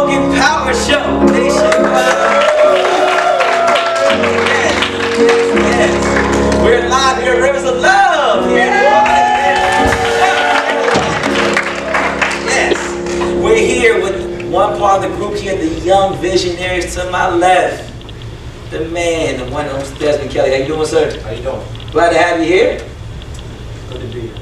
Logan Power Show. Nationwide. Yes. We're live here at Rivers of Love. Yes. We're here with one part of the group here, the Young Visionaries to my left. The man, the one, Desmond Kelly. How you doing, sir? How you doing? Glad to have you here. Good to be here.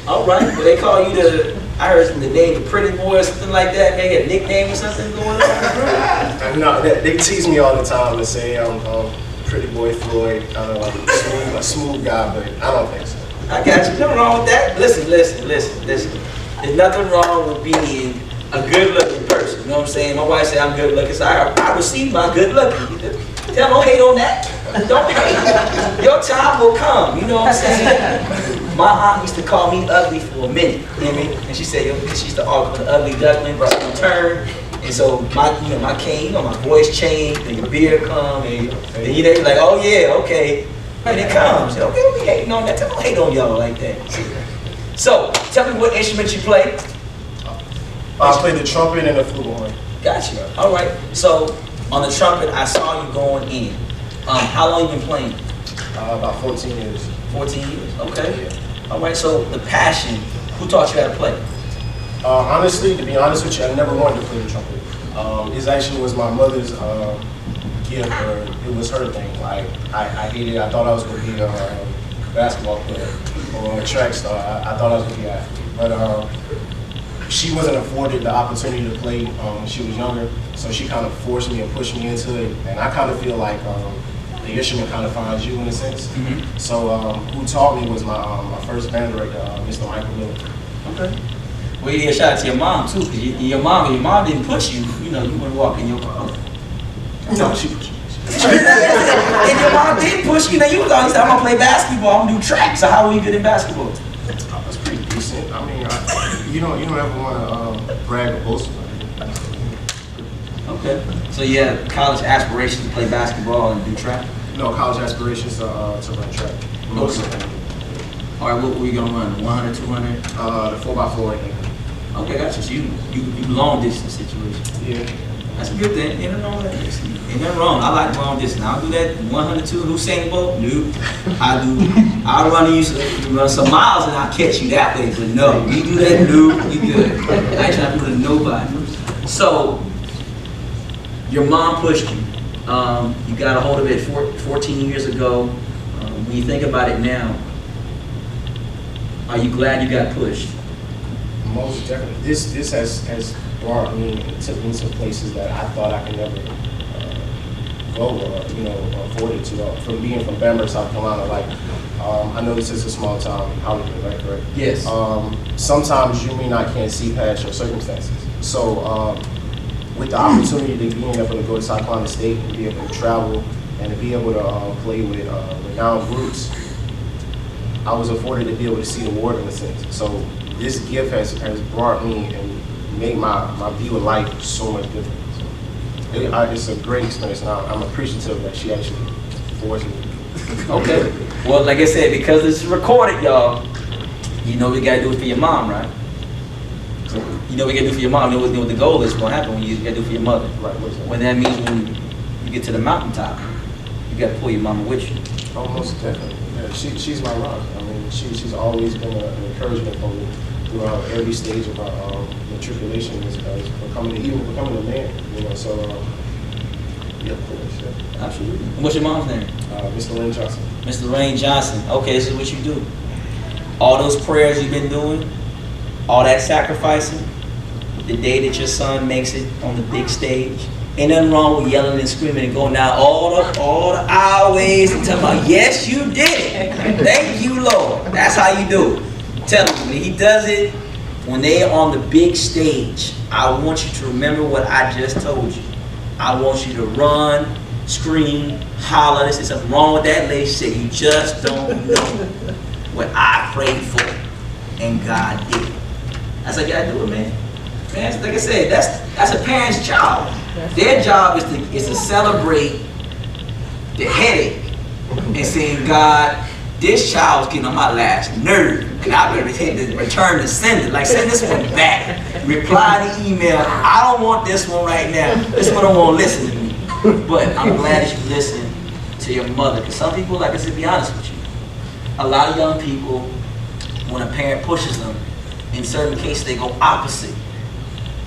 All right. Well, they call you I heard the name the Pretty Boy or something like that. Maybe a nickname or something going on. No, they tease me all the time and say I'm Pretty Boy Floyd, kind of like a smooth guy, but I don't think so. I got you. Nothing wrong with that. Listen. There's nothing wrong with being a good-looking person. You know what I'm saying? My wife said I'm good-looking, so I receive my good-looking. Tell them, don't hate on that. Don't hate. Your time will come. You know what I'm saying? My aunt used to call me ugly for a minute. You know what I mean? And she said, she used to argue with the ugly duckling, but she would turn. And so my cane, my voice changed, and your beard come, and then you're like, oh yeah, okay. And it comes. Okay, we hating on that. Don't hate on y'all like that. So, tell me what instrument you play. I play the trumpet and the flugelhorn. Gotcha. All right. So, on the trumpet, I saw you going in. How long you been playing? About 14 years. 14 years. Okay. Yeah. All right. So, the passion. Who taught you how to play? Honestly, to be honest with you, I never wanted to play the trumpet. It actually was my mother's gift, or it was her thing. Like I hated it. I thought I was going to be a basketball player or a track star. I thought I was going to be an athlete, but she wasn't afforded the opportunity to play when she was younger, so she kind of forced me and pushed me into it. And I kind of feel like the instrument kind of finds you in a sense. Mm-hmm. So who taught me was my first band director, Mr. Logan. Okay. Well, you get a shout out to your mom too, because your mom didn't push you. You know, you wouldn't walk in your car. No, she pushed me. If your mom did push you, then you was always like, I'm gonna play basketball, I'm gonna do track. So how were you good in basketball? I was pretty decent. I mean, you don't ever want to brag or boast about it. Okay. So you had college aspirations to play basketball and do track? No, college aspirations to run track. Okay. All right, what were you gonna run? 100, 200? The 4x4 right now. Okay, gotcha. So you long distance situation. Yeah. That's a good thing. Ain't nothing wrong. I like long distance. I'll do that 100, 200. Usain Bolt? Nope. I'll run some miles and I'll catch you that way. But no, you do that, nope, you good. I ain't trying to do it to nobody. So your mom pushed you. You got a hold of it 14 years ago. When you think about it now, are you glad you got pushed? Most definitely. This has brought me and took me to places that I thought I could never go or afford it to. From being from Bamberg, South Carolina, like I know this is a small town, Hollywood, right? Correct? Yes. Sometimes you can't see past your circumstances. So with the opportunity to be able to go to South Carolina State and be able to travel and to be able to play with renowned groups, I was afforded to be able to see the world in a sense. So this gift has brought me and made my view of life so much different. So it's a great experience, and I'm appreciative that she actually forced me. Okay. Well, like I said, because this is recorded, y'all, you know we gotta do it for your mom, right? You know we gotta do it for your mom. You know what the goal is going to happen when you gotta do it for your mother. Right. What's that? When that means when you get to the mountaintop, you gotta pull your mama with you. Oh, most definitely. Yeah, she's my rock. I mean, she's always been an encouragement for me throughout every stage of the tribulation as becoming a man. You know, so yeah, of course. Yeah. Absolutely. And what's your mom's name? Miss Lorraine Johnson. Miss Lorraine Johnson. Okay, this is what you do. All those prayers you've been doing, all that sacrificing, the day that your son makes it on the big stage, ain't nothing wrong with yelling and screaming and going down all the aisleways and talking about, yes, you did it. Thank you, Lord. That's how you do it. Tell him, when he does it, when they are on the big stage, I want you to remember what I just told you. I want you to run, scream, holler. There's something wrong with that lady. She said, you just don't know what I prayed for and God did. That's how you gotta do it, man. Man, like I said, that's a parent's job. Their job is to celebrate the headache and saying, God, this child's getting on my last nerve, and I better hit the return to sender. Like, send this one back. Reply the email. I don't want this one right now. This one don't want to listen to me. But I'm glad that you listen to your mother, because some people, like I said, be honest with you, a lot of young people, when a parent pushes them, in certain cases they go opposite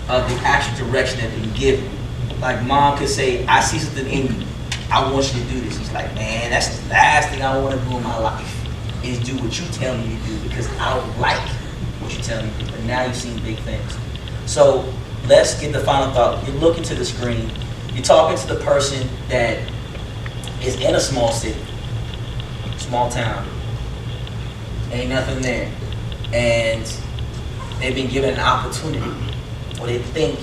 of the actual direction that they give them. Like, mom could say, I see something in you, I want you to do this. He's like, man, that's the last thing I want to do in my life, is do what you tell me to do, because I don't like what you tell me to do. But now you've seen big things. So let's get the final thought. You're looking to the screen, you're talking to the person that is in a small city, small town, ain't nothing there, and they've been given an opportunity, or they think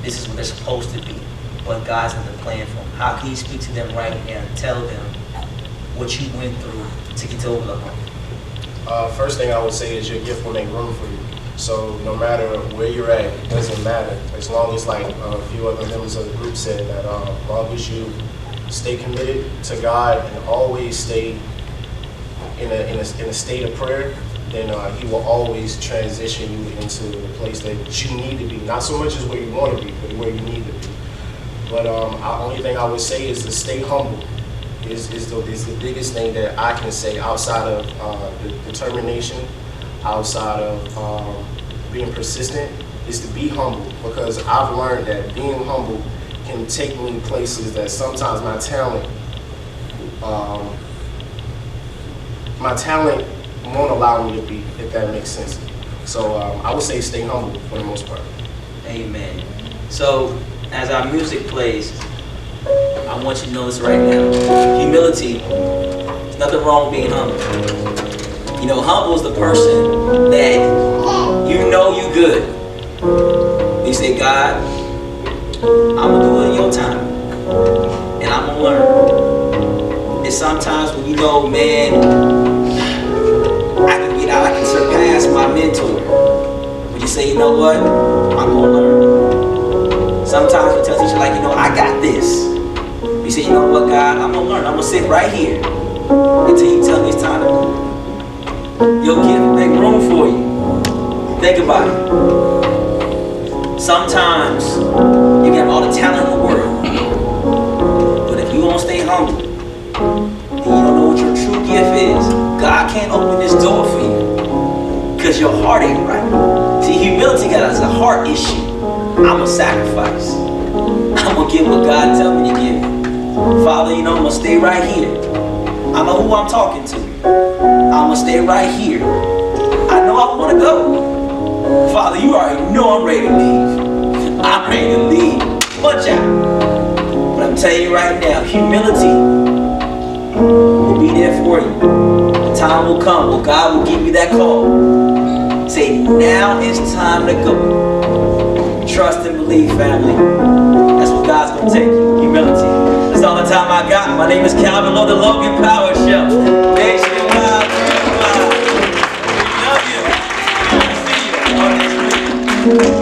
this is what they're supposed to be, but God's not the plan for them. How can you speak to them right now and tell them what you went through to get over the hump? First thing I would say is your gift will make room for you. So no matter where you're at, it doesn't matter. As long as, like a few other members of the group said, that as long as you stay committed to God and always stay in a state of prayer, then He will always transition you into the place that you need to be. Not so much as where you want to be, but where you need to be. But the only thing I would say is to stay humble. Is the biggest thing that I can say, outside of the determination, outside of being persistent, is to be humble. Because I've learned that being humble can take me places that sometimes my talent won't allow me to be, if that makes sense. So I would say stay humble for the most part. Amen. So as our music plays, I want you to know this right now. Humility, there's nothing wrong with being humble. You know, humble is the person that you know you good. You say, God, I'm going to do it in your time, and I'm going to learn. And sometimes when you know, man, I can get out, I can surpass my mentor. But you say, you know what, I'm going to learn. Sometimes you tell teacher, like, you know, I got this. You say, you know what, God, I'm going to learn. I'm going to sit right here until you tell me it's time to move. Your gift will make room for you. Think about it. Sometimes you got all the talent in the world, but if you don't stay humble, and you don't know what your true gift is, God can't open this door for you because your heart ain't right. See, humility got us a heart issue. I'm a sacrifice. I'm going to give what God tells me to give. Father, you know, I'm going to stay right here. I know who I'm talking to. I'm going to stay right here. I know I want to go. Father, you already know I'm ready to leave. I'm ready to leave. Punch out. But I'm telling you right now, humility will be there for you. The time will come where God will give you that call. Say, now it's time to go. Trust and believe, family. That's what God's going to take you. Humility. That's all the time I got. My name is Calvin Lowe, the Logan Power Show. Make sure you guys, we love you. See you on next week.